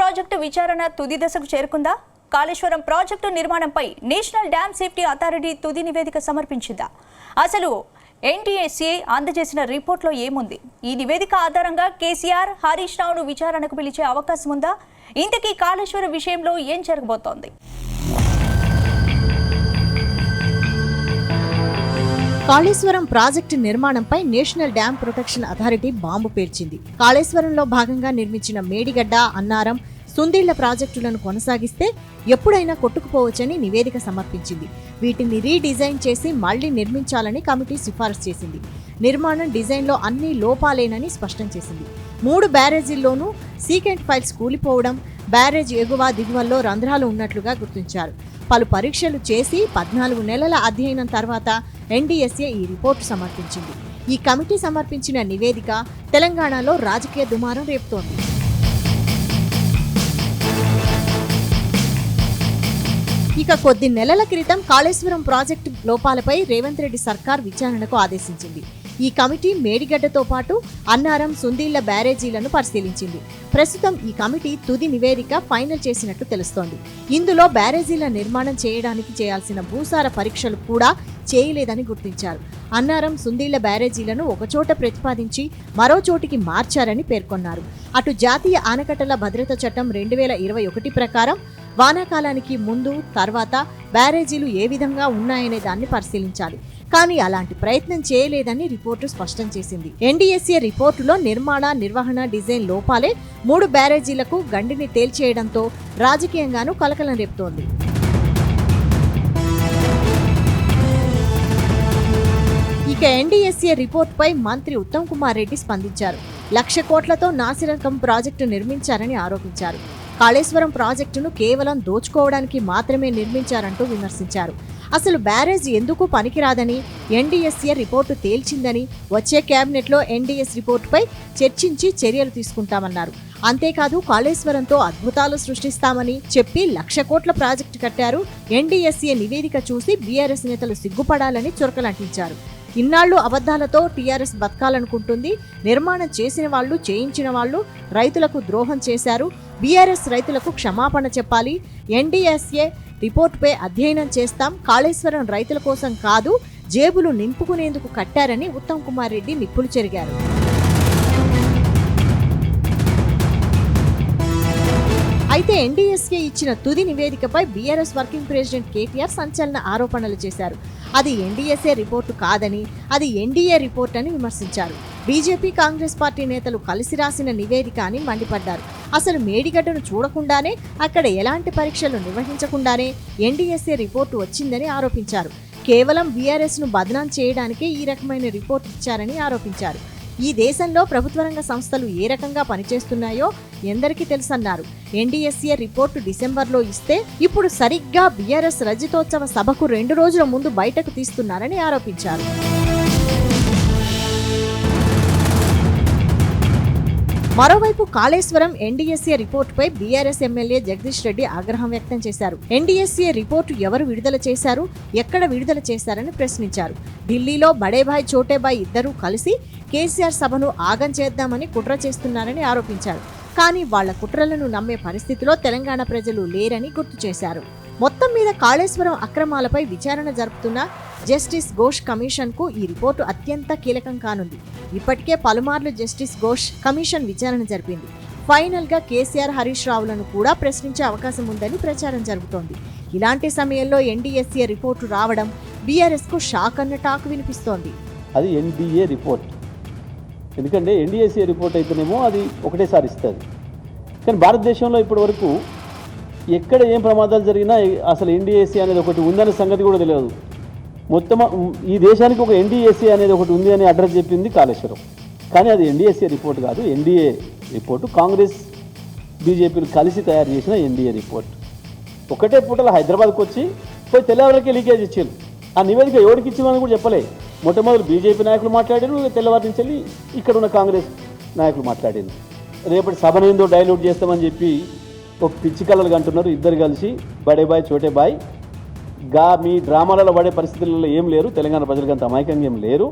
Project విచారణ తుది దశకు చేరుకుందా? కాళేశ్వరం ప్రాజెక్టు నిర్మాణంపై నేషనల్ డ్యామ్ సేఫ్టీ అథారిటీ తుది నివేదిక సమర్పించిందా? అసలు ఎన్టీఎస్ఏ అందజేసిన రిపోర్ట్లో ఏముంది? ఈ నివేదిక ఆధారంగా కేసీఆర్, హరీష్ రావును విచారణకు పిలిచే అవకాశం ఉందా? ఇంతకీ కాళేశ్వరం విషయంలో ఏం జరగబోతోంది? కాళేశ్వరం ప్రాజెక్టు నిర్మాణంపై national dam protection authority bomb పేర్చింది. కాళేశ్వరంలో భాగంగా నిర్మించిన మేడిగడ్డ, అన్నారం, సుందీళ్ల ప్రాజెక్టులను కొనసాగిస్తే ఎప్పుడైనా కొట్టుకుపోవచ్చని నివేదిక సమర్పించింది. వీటిని రీడిజైన్ చేసి మళ్లీ నిర్మించాలని కమిటీ సిఫారసు చేసింది. నిర్మాణం డిజైన్లో అన్ని లోపాలేనని స్పష్టం చేసింది. 3 బ్యారేజీల్లోనూ సీకెంట్ ఫైల్స్ కూలిపోవడం, బ్యారేజ్ ఎగువ దిగువల్లో రంధ్రాలు ఉన్నట్లుగా గుర్తించారు. పలు పరీక్షలు చేసి 14 నెలల అధ్యయనం తర్వాత ఎన్డీఎస్ఏ ఈ రిపోర్టు సమర్పించింది. ఈ కమిటీ సమర్పించిన నివేదిక తెలంగాణలో రాజకీయ దుమారం రేపుతోంది. ఇక కొద్ది నెలల క్రితం కాళేశ్వరం ప్రాజెక్టు లోపాలపై రేవంత్ రెడ్డి సర్కార్ విచారణకు ఆదేశించింది. ఈ కమిటీ మేడిగడ్డతో పాటు అన్నారం, సుందీళ్ల బ్యారేజీలను పరిశీలించింది. ప్రస్తుతం ఈ కమిటీ తుది నివేదిక ఫైనల్ చేసినట్టు తెలుస్తోంది. ఇందులో బ్యారేజీల నిర్మాణం చేయడానికి చేయాల్సిన భూసార పరీక్షలు కూడా చేయలేదని గుర్తించారు. అన్నారం, సుందీళ్ల బ్యారేజీలను ఒకచోట ప్రతిపాదించి మరో చోటికి మార్చారని పేర్కొన్నారు. అటు జాతీయ ఆనకట్టల భద్రత చట్టం 2021 ప్రకారం వానాకాలానికి ముందు, తర్వాత బ్యారేజీలు ఏ విధంగా ఉన్నాయనే దాన్ని పరిశీలించాలి. కానీ అలాంటి ప్రయత్నం చేయలేదని రిపోర్టు స్పష్టం చేసింది. ఎన్డీఎస్ఏ రిపోర్టులో నిర్మాణ, నిర్వహణ, డిజైన్ లోపాలే 3 బ్యారేజీలకు గండిని తేల్చేయడంతో రాజకీయంగానూ కలకలం రేపుతోంది. ఇక ఎన్డీఎస్ఏ రిపోర్టుపై మంత్రి ఉత్తమ్ కుమార్ రెడ్డి స్పందించారు. 1,00,000 కోట్లతో నాసిరకం ప్రాజెక్టు నిర్మించారని ఆరోపించారు. కాళేశ్వరం ప్రాజెక్టును కేవలం దోచుకోవడానికి మాత్రమే నిర్మించారంటూ విమర్శించారు. అసలు బ్యారేజ్ ఎందుకు పనికిరాదని ఎన్డీఎస్ఏ రిపోర్టు తేల్చిందని, వచ్చే కేబినెట్లో ఎన్డీఎస్ రిపోర్టుపై చర్చించి చర్యలు తీసుకుంటామన్నారు. అంతేకాదు కాళేశ్వరంతో అద్భుతాలు సృష్టిస్తామని చెప్పి 1,00,000 కోట్ల ప్రాజెక్టు కట్టారు. ఎన్డీఎస్ఏ నివేదిక చూసి బీఆర్ఎస్ నేతలు సిగ్గుపడాలని చురకలంటించారు. ఇన్నాళ్లు అబద్ధాలతో టీఆర్ఎస్ బతకాలనుకుంటుంది. నిర్మాణం చేసిన వాళ్ళు, చేయించిన వాళ్ళు రైతులకు ద్రోహం చేశారు. బీఆర్ఎస్ రైతులకు క్షమాపణ చెప్పాలి. ఎన్డీఎస్ఏ రిపోర్టుపై అధ్యయనం చేస్తాం. కాళేశ్వరం రైతుల కోసం కాదు, జేబులు నింపుకునేందుకు కట్టారని ఉత్తమ్ కుమార్ రెడ్డి నిప్పులు చెరిగారు. అయితే ఎన్డీఎస్ఏ ఇచ్చిన తుది నివేదికపై బీఆర్ఎస్ వర్కింగ్ ప్రెసిడెంట్ కేటీఆర్ సంచలన ఆరోపణలు చేశారు. అది ఎన్డీఎస్ఏ రిపోర్టు కాదని, అది ఎన్డీఏ రిపోర్ట్ అని విమర్శించారు. బీజేపీ, కాంగ్రెస్ పార్టీ నేతలు కలిసి రాసిన నివేదిక అని మండిపడ్డారు. అసలు మేడిగడ్డను చూడకుండానే, అక్కడ ఎలాంటి పరీక్షలు నిర్వహించకుండానే ఎన్డీఎస్ఏ రిపోర్టు వచ్చిందని ఆరోపించారు. కేవలం బీఆర్ఎస్ను బదనాం చేయడానికే ఈ రకమైన రిపోర్టు ఇచ్చారని ఆరోపించారు. ఈ దేశంలో ప్రభుత్వ రంగ సంస్థలు ఏ రకంగా పనిచేస్తున్నాయో ఎందరికీ తెలుసన్నారు. ఎన్డీఎస్ఏ రిపోర్టు డిసెంబర్లో ఇస్తే ఇప్పుడు సరిగ్గా బీఆర్ఎస్ రజతోత్సవ సభకు 2 రోజుల ముందు బయటకు తీస్తున్నారని ఆరోపించారు. మరోవైపు కాళేశ్వరం ఎన్డీఎస్ఏ రిపోర్టుపై బీఆర్ఎస్ ఎమ్మెల్యే జగదీష్ రెడ్డి ఆగ్రహం వ్యక్తం చేశారు. ఎన్డీఎస్ఏ రిపోర్టు ఎవరు విడుదల చేశారు, ఎక్కడ విడుదల చేశారని ప్రశ్నించారు. ఢిల్లీలో బడేభాయ్, చోటేభాయ్ ఇద్దరూ కలిసి కేసీఆర్ సభను ఆగం చేద్దామని కుట్ర చేస్తున్నారని ఆరోపించారు. కానీ వాళ్ల కుట్రలను నమ్మే పరిస్థితిలో తెలంగాణ ప్రజలు లేరని గుర్తు చేశారు. మొత్తం మీద కాళేశ్వరం అక్రమాలపై విచారణ జరుపుతున్న జస్టిస్ ఘోష్ కమిషన్కు ఈ రిపోర్టు అత్యంత కీలకం కానుంది. ఇప్పటికే పలుమార్లు జస్టిస్ ఘోష్ కమిషన్ విచారణ జరిపింది. ఫైనల్గా కేసీఆర్, హరీష్ రావులను కూడా ప్రశ్నించే అవకాశం ఉందని ప్రచారం జరుగుతోంది. ఇలాంటి సమయంలో ఎన్డీఎస్ఏ రిపోర్టు రావడం బీఆర్ఎస్కు షాక్ అన్న టాక్ వినిపిస్తోంది. అది ఎన్డీఏ రిపోర్ట్. ఎందుకంటే ఎన్డీఎస్ఏ రిపోర్ట్ అయితేనేమో అది ఒకటేసారి ఇస్తుంది. కానీ భారతదేశంలో ఇప్పటి వరకు ఎక్కడ ఏం ప్రమాదాలు జరిగినా అసలు ఎన్డీఎస్ఏ అనేది ఒకటి ఉందనే సంగతి కూడా తెలియదు. మొత్తం ఈ దేశానికి ఒక ఎన్డీఎస్ఏ అనేది ఒకటి ఉంది అని అడ్రస్ చెప్పింది కాళేశ్వరం. కానీ అది ఎన్డీఎస్ఏ రిపోర్ట్ కాదు, ఎన్డీఏ రిపోర్టు. కాంగ్రెస్, బీజేపీలు కలిసి తయారు చేసిన ఎన్డీఏ రిపోర్ట్. ఒకటే పూటలో హైదరాబాద్కి వచ్చి పోయి తెల్లవారికి లీకేజ్ ఇచ్చారు. ఆ నివేదిక ఎవరికి ఇచ్చిందని కూడా చెప్పలే. మొట్టమొదటి బీజేపీ నాయకులు మాట్లాడారు, తెల్లవారి నుంచి వెళ్ళి ఇక్కడ ఉన్న కాంగ్రెస్ నాయకులు మాట్లాడారు. రేపటి సభను ఏందో డైల్యూట్ చేస్తామని చెప్పి ఒక పిచ్చి కళలు అంటున్నారు. ఇద్దరు కలిసి బడేబాయ్, చోటేబాయ్ మీ డ్రామాలలో పడే పరిస్థితులలో ఏం లేరు. తెలంగాణ ప్రజలకు అంత అమాయకంగా ఏం లేరు.